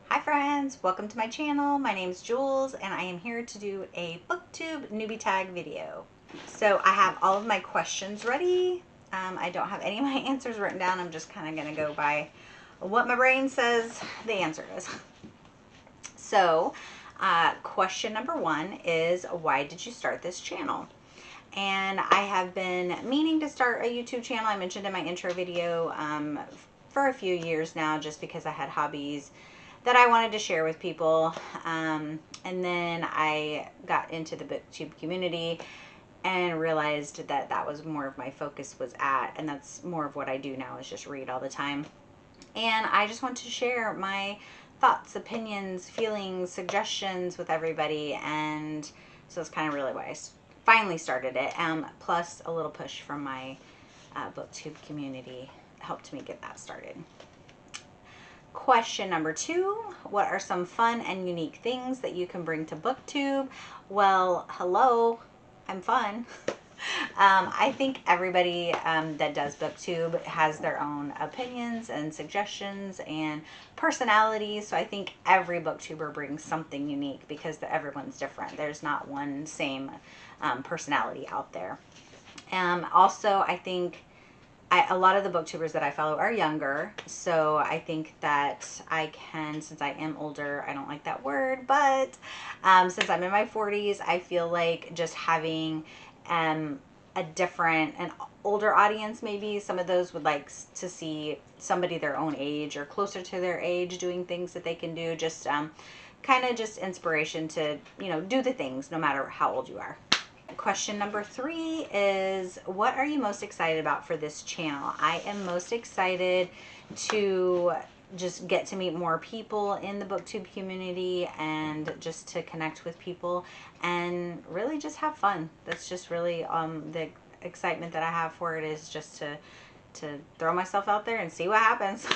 Hi friends, welcome to my channel. My name is Jules and I am here to do a booktube newbie tag video. So I have all of my questions ready. I don't have any of my answers written down. I'm just kind of going to go by what my brain says the answer is. So question number one is, why did you start this channel? And I have been meaning to start a YouTube channel. I mentioned in my intro video for a few years now, just because I had hobbies that I wanted to share with people. And then I got into the booktube community and realized that that was more of my focus was at, and that's more of what I do now, is just read all the time. And I just want to share my thoughts, opinions, feelings, suggestions with everybody. And so that's kind of really why I finally started it. Plus a little push from my booktube community helped me get that started. Question number two, what are some fun and unique things that you can bring to booktube? Well, hello, I'm fun. I think everybody that does booktube has their own opinions and suggestions and personalities. So I think every booktuber brings something unique because everyone's different. There's not one same personality out there. Also, I think a lot of the booktubers that I follow are younger, so I think that I can, since I am older, I don't like that word, but since I'm in my 40s, I feel like just having an older audience, maybe some of those would like to see somebody their own age or closer to their age doing things that they can do, just kind of just inspiration to, do the things no matter how old you are. Question number three is, what are you most excited about for this channel? I am most excited to just get to meet more people in the booktube community and just to connect with people and really just have fun. That's just really the excitement that I have for it, is just to throw myself out there and see what happens.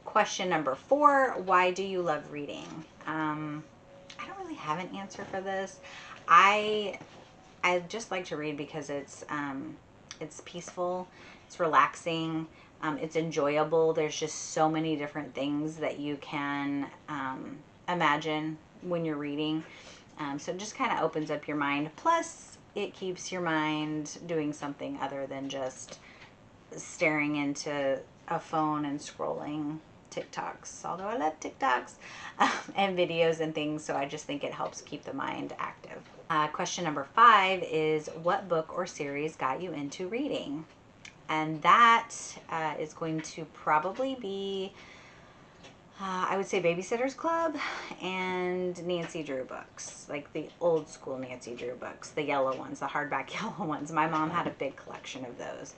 Question number four, why do you love reading? I don't really have an answer for this. I just like to read because it's peaceful, it's relaxing, it's enjoyable. There's just so many different things that you can imagine when you're reading. So it just kind of opens up your mind. Plus, it keeps your mind doing something other than just staring into a phone and scrolling TikToks, although I love TikToks and videos and things. So I just think it helps keep the mind active. Question number five is, what book or series got you into reading? And that is going to probably be, I would say, Babysitter's Club and Nancy Drew books, like the old school Nancy Drew books, the yellow ones, the hardback yellow ones. My mom had a big collection of those.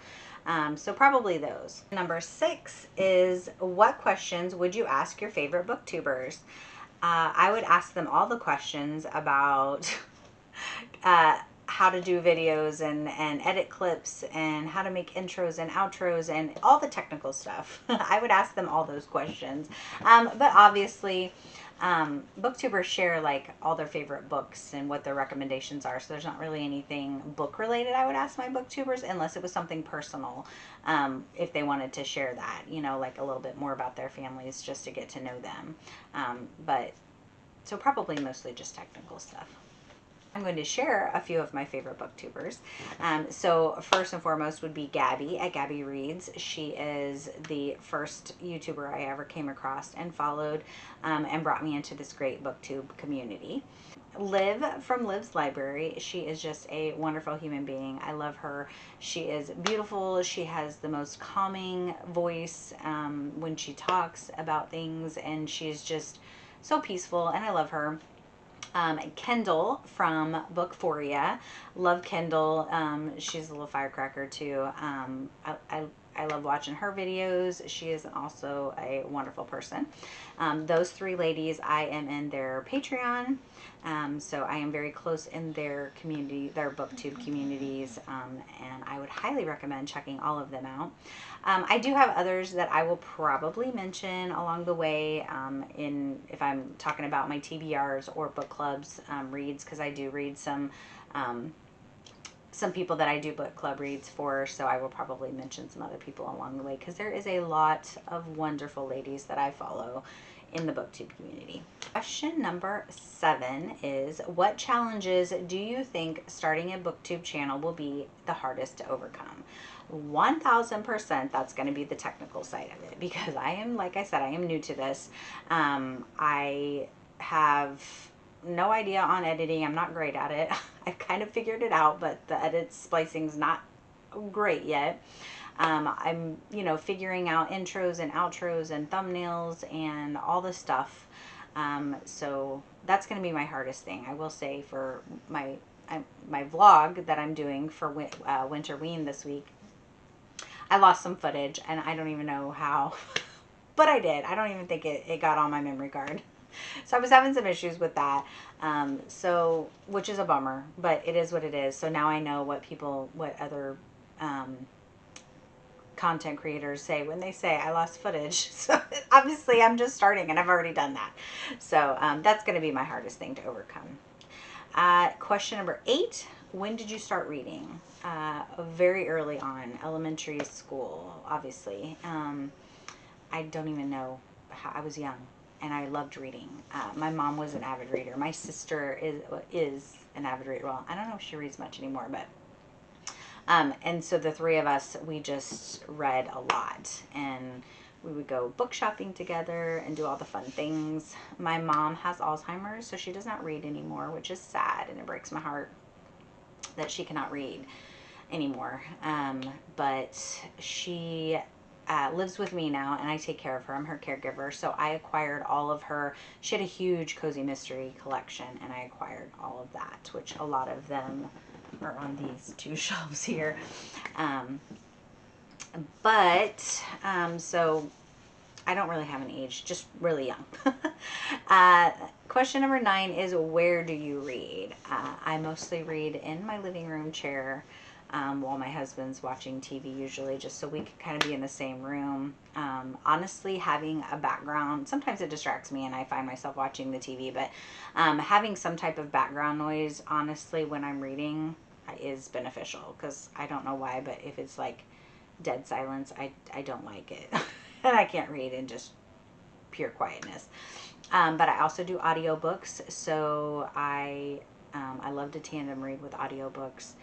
So probably those. Number six is, what questions would you ask your favorite booktubers? I would ask them all the questions about how to do videos and edit clips and how to make intros and outros and all the technical stuff. I would ask them all those questions. But obviously, booktubers share like all their favorite books and what their recommendations are. So there's not really anything book related I would ask my booktubers, unless it was something personal. If they wanted to share that, like a little bit more about their families, just to get to know them. But so probably mostly just technical stuff. I'm going to share a few of my favorite booktubers. So first and foremost would be Gabby at Gabby Reads. She is the first YouTuber I ever came across and followed, and brought me into this great booktube community. Liv from Liv's Library. She is just a wonderful human being. I love her. She is beautiful. She has the most calming voice when she talks about things, and she's just so peaceful, and I love her. Kendall from Bookphoria. Love Kendall. She's a little firecracker too. I love watching her videos. She is also a wonderful person. Those three ladies, I am in their Patreon. So I am very close in their community, their booktube communities, and I would highly recommend checking all of them out. I do have others that I will probably mention along the way if I'm talking about my TBRs or book clubs reads, because I do read some some people that I do book club reads for, so I will probably mention some other people along the way, because there is a lot of wonderful ladies that I follow in the booktube community. Question number 7 is, what challenges do you think starting a booktube channel will be the hardest to overcome? 1000% that's going to be the technical side of it, because I am, like I said, I am new to this. I have no idea on editing. I'm not great at it. I've kind of figured it out, but the edit splicing's not great yet. I'm, figuring out intros and outros and thumbnails and all this stuff. So that's going to be my hardest thing. I will say, for my vlog that I'm doing for Winterween this week, I lost some footage, and I don't even know how, but I did. I don't even think it got on my memory card. So I was having some issues with that, which is a bummer, but it is what it is. So now I know what other content creators say when they say I lost footage. So obviously I'm just starting, and I've already done that. So that's going to be my hardest thing to overcome. Question number 8. When did you start reading? Very early on, elementary school, obviously. I don't even know how. I was young, and I loved reading. My mom was an avid reader. My sister is an avid reader. Well, I don't know if she reads much anymore, but and so the three of us, we just read a lot, and we would go book shopping together and do all the fun things. My mom has Alzheimer's, so she does not read anymore, which is sad, and it breaks my heart that she cannot read anymore. But she lives with me now, and I take care of her. I'm her caregiver. So I acquired all of her. She had a huge cozy mystery collection, and I acquired all of that, which a lot of them are on these 2 shelves here. So I don't really have an age, just really young. Question number 9 is, where do you read? I mostly read in my living room chair while my husband's watching TV, usually, just so we can kind of be in the same room. Honestly, having a background, sometimes it distracts me and I find myself watching the TV, but having some type of background noise, honestly, when I'm reading is beneficial, because I don't know why, but if it's like dead silence, I don't like it. And I can't read in just pure quietness. But I also do audiobooks, so I love to tandem read with audiobooks.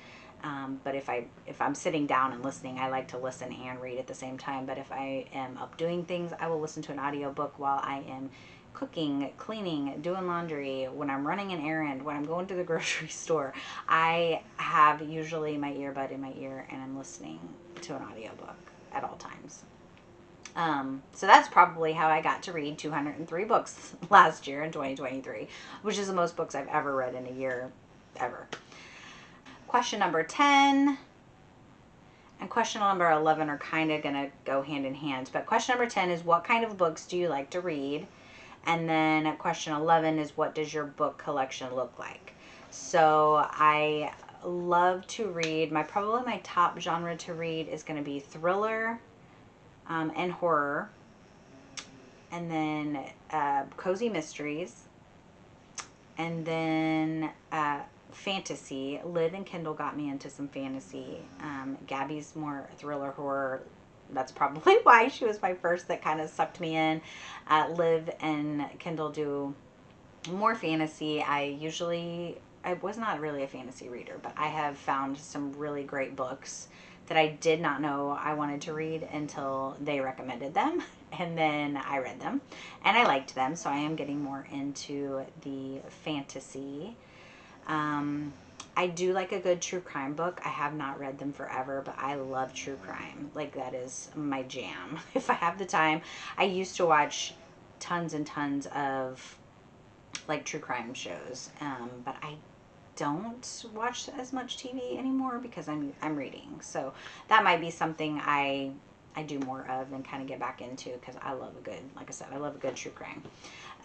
But if I'm sitting down and listening, I like to listen and read at the same time. But if I am up doing things, I will listen to an audiobook while I am cooking, cleaning, doing laundry, when I'm running an errand, when I'm going to the grocery store. I have usually my earbud in my ear, and I'm listening to an audiobook at all times. So that's probably how I got to read 203 books last year in 2023, which is the most books I've ever read in a year, ever. Question number 10 and question number 11 are kind of going to go hand in hand. But question number 10 is, what kind of books do you like to read? And then question 11 is, what does your book collection look like? So I love to read. Probably my top genre to read is going to be thriller and horror, and then cozy mysteries, and then fantasy. Liv and Kindle got me into some fantasy. Gabby's more thriller horror. That's probably why she was my first that kind of sucked me in. Liv and Kindle do more fantasy. I was not really a fantasy reader, but I have found some really great books that I did not know I wanted to read until they recommended them, and then I read them and I liked them. So I am getting more into the fantasy. I do like a good true crime book. I have not read them forever, but I love true crime. Like, that is my jam. If I have the time. I used to watch tons and tons of like true crime shows, but I don't watch as much TV anymore because I'm reading. So that might be something I do more of and kind of get back into, because I love a good, like I said, I love a good true crime.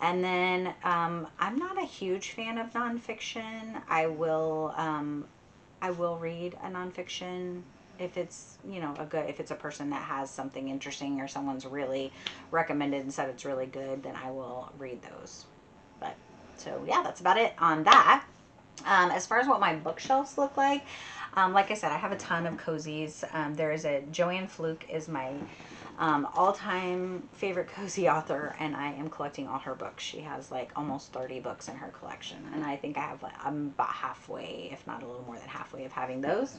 And then I'm not a huge fan of nonfiction. I will read a nonfiction if it's, if it's a person that has something interesting, or someone's really recommended and said it's really good, then I will read those. But so yeah, that's about it on that. As far as what my bookshelves look like I said, I have a ton of cozies. There is a Joanne Fluke is my all-time favorite cozy author, and I am collecting all her books. She has like almost 30 books in her collection, and I think I'm about halfway, if not a little more than halfway, of having those.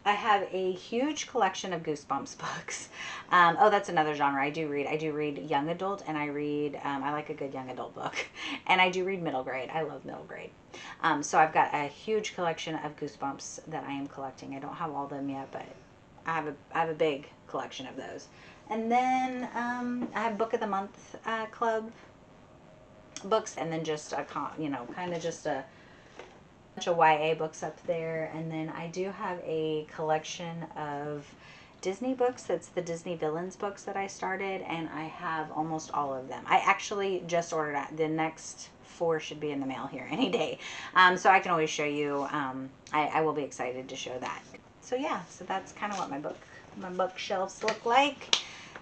I have a huge collection of Goosebumps books. Oh, that's another genre I do read. I do read young adult, and I like a good young adult book. And I do read middle grade. I love middle grade. So I've got a huge collection of Goosebumps that I am collecting. I don't have all of them yet, but I have a big collection of those. And then I have Book of the Month Club books, and then just kind of just a bunch of YA books up there. And then I do have a collection of Disney books. That's the Disney Villains books that I started, and I have almost all of them. I actually just ordered the next 4 should be in the mail here any day. So I can always show you. I will be excited to show that. So yeah, so that's kind of what my bookshelves look like.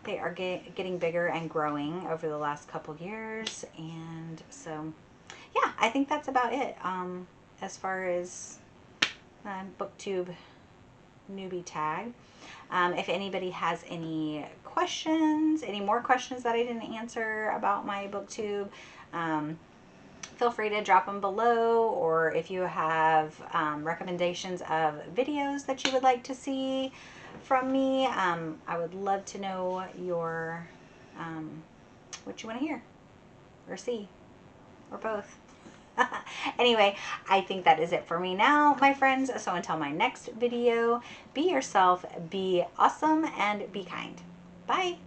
They are getting bigger and growing over the last couple years, and so yeah, I think that's about it. As far as Booktube newbie tag. If anybody has any questions, any more questions that I didn't answer about my Booktube, feel free to drop them below, or if you have recommendations of videos that you would like to see from me, I would love to know your what you want to hear or see, or both. Anyway, I think that is it for me now, my friends. So until my next video, be yourself, be awesome, and be kind. Bye.